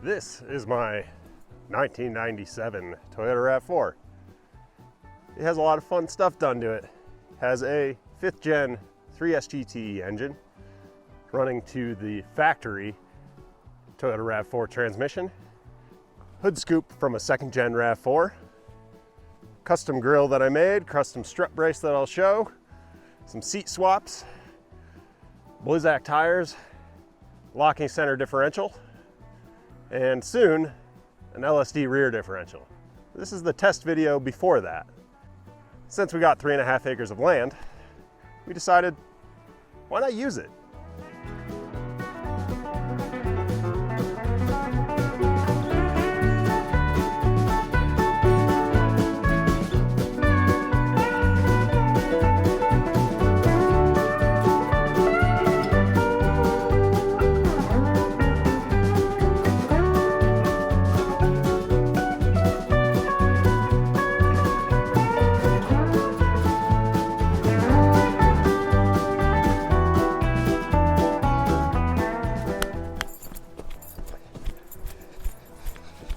This is my 1997 Toyota Rav4. It has a lot of fun stuff done to it. Has a 5th gen 3SGT engine running to the factory Toyota Rav4 transmission, hood scoop from a 2nd gen Rav4, custom grille that I made, custom strut brace that I'll show, some seat swaps, Blizzak tires, locking center differential, and soon an LSD rear differential. This is the test video before that. Since we got 3.5 acres of land, we decided, why not use it?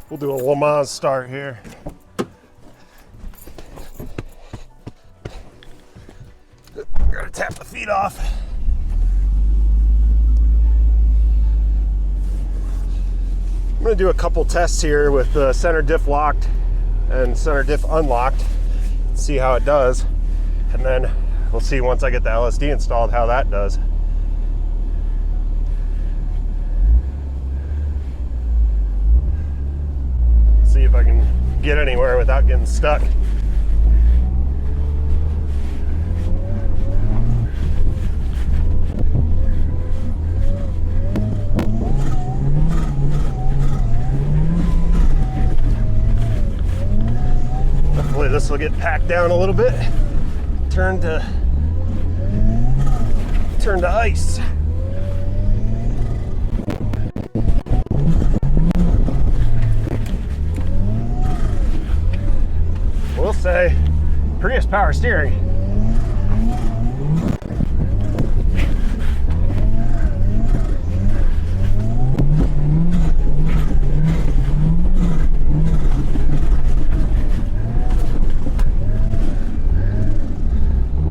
We'll do a Le Mans start here. Gotta tap the feet off. I'm gonna do a couple tests here with the center diff locked and center diff unlocked, see how it does, and then we'll see once I get the LSD installed how that does. See if I can get anywhere without getting stuck. Hopefully this will get packed down a little bit. Turn to ice. We'll say Prius power steering.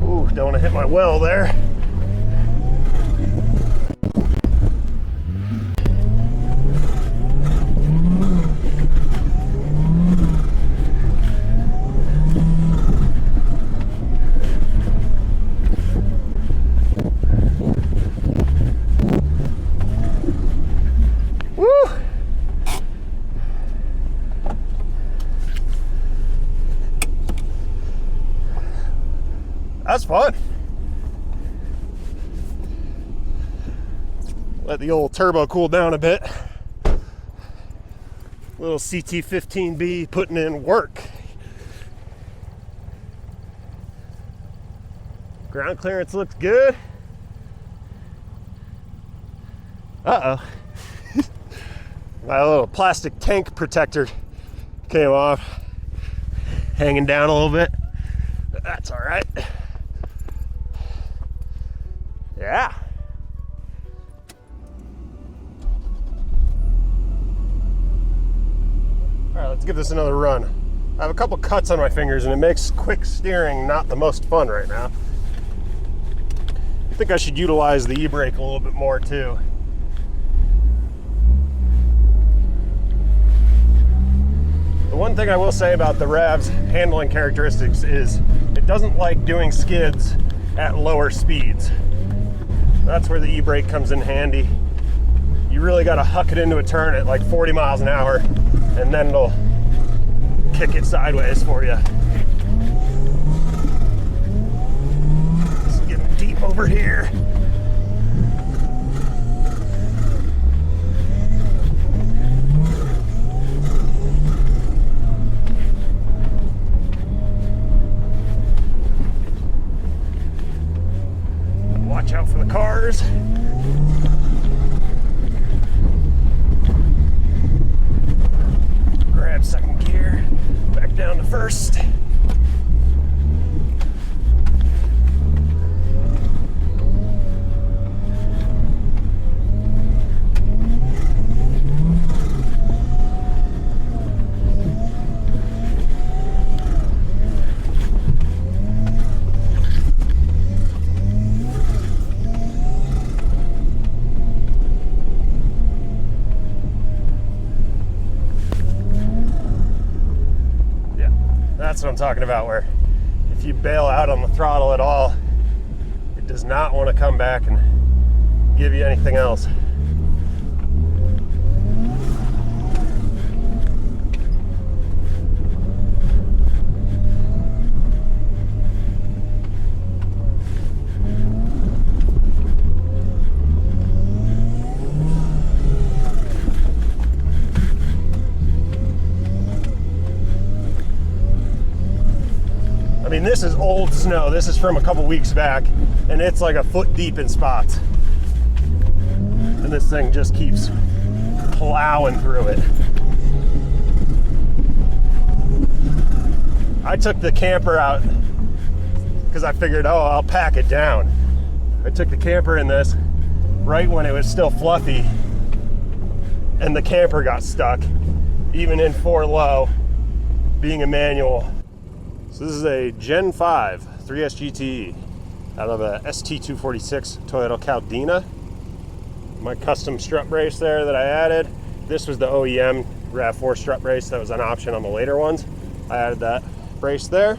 Ooh, don't want to hit my well there. That's fun. Let the old turbo cool down a bit. Little CT15B putting in work. Ground clearance looks good. Uh-oh. My little plastic tank protector came off. Hanging down a little bit. That's all right. Yeah. All right, let's give this another run. I have a couple cuts on my fingers and it makes quick steering not the most fun right now. I think I should utilize the e-brake a little bit more too. The one thing I will say about the Rav's handling characteristics is it doesn't like doing skids at lower speeds. That's where the e-brake comes in handy. You really got to huck it into a turn at like 40 miles an hour and then it'll kick it sideways for you. It's getting deep over here. Watch out for the cars. Grab second gear, back down to first. what I'm talking about, where if you bail out on the throttle at all, it does not want to come back and give you anything else. I mean, this is old snow. This is from a couple weeks back, and it's like a foot deep in spots. And this thing just keeps plowing through it. I took the camper out because I figured, oh, I'll pack it down. I took the camper in this right when it was still fluffy, and the camper got stuck, even in 4 low, being a manual. So this is a Gen 5 3S GTE out of a ST246 Toyota Caldina. My custom strut brace there that I added. This was the OEM Rav4 strut brace that was an option on the later ones. I added that brace there.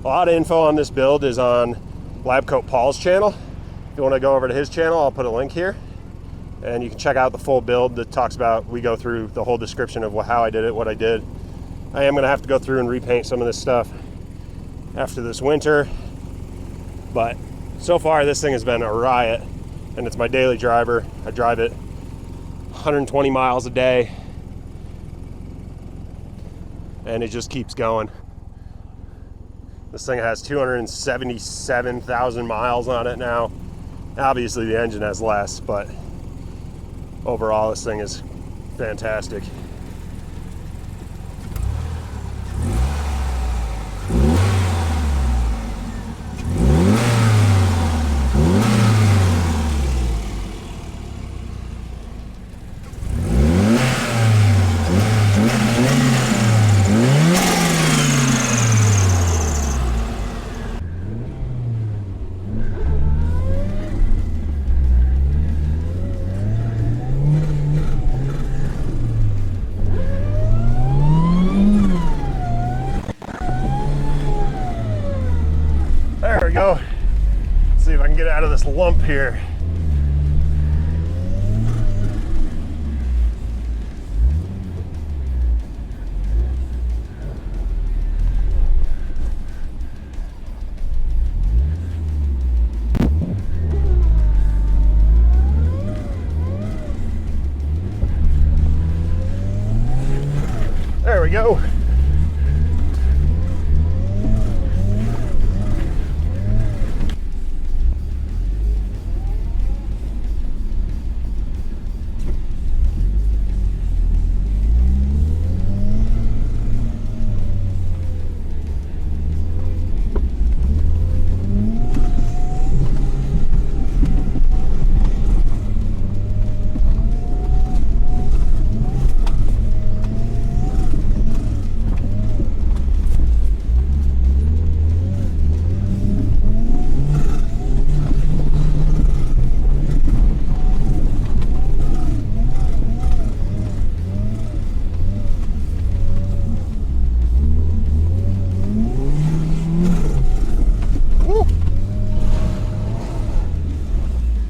A lot of info on this build is on Lab Coat Paul's channel. If you want to go over to his channel, I'll put a link here. And you can check out the full build that talks about, we go through the whole description of how I did it, what I did. I am going to have to go through and repaint some of this stuff after this winter, but so far this thing has been a riot, and it's my daily driver. I drive it 120 miles a day, and it just keeps going. This thing has 277,000 miles on it now. Obviously the engine has less, but overall this thing is fantastic. There we go. Let's see if I can get out of this lump here. There we go.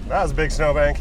That was a big snowbank.